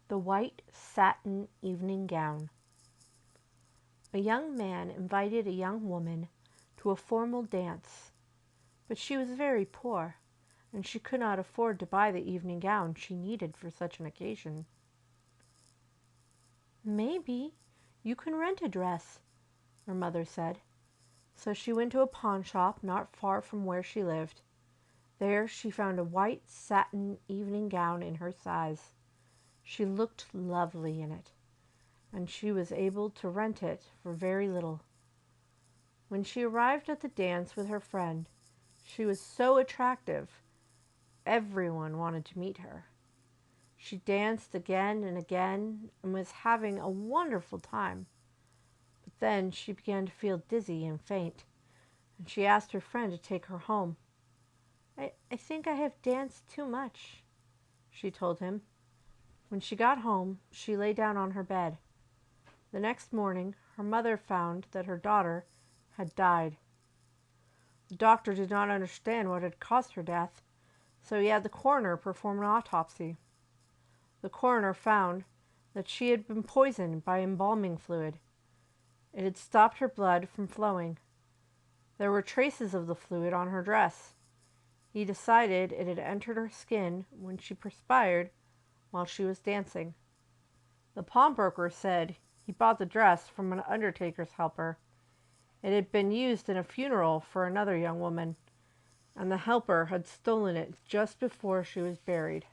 The white satin evening gown. A young man invited a young woman to a formal dance, but she was very poor, and she could not afford to buy the evening gown she needed for such an occasion. "Maybe you can rent a dress," her mother said. So she went to a pawn shop not far from where she lived. There she found a white satin evening gown in her size. She looked lovely in it, and she was able to rent it for very little. When she arrived at the dance with her friend, she was so attractive, everyone wanted to meet her. She danced again and again and was having a wonderful time. But then she began to feel dizzy and faint, and she asked her friend to take her home. I think I have danced too much," she told him. When she got home, she lay down on her bed. The next morning, her mother found that her daughter had died. The doctor did not understand what had caused her death, so he had the coroner perform an autopsy. The coroner found that she had been poisoned by embalming fluid. It had stopped her blood from flowing. There were traces of the fluid on her dress. He decided it had entered her skin when she perspired while she was dancing. The pawnbroker said he bought the dress from an undertaker's helper. It had been used in a funeral for another young woman, and the helper had stolen it just before she was buried.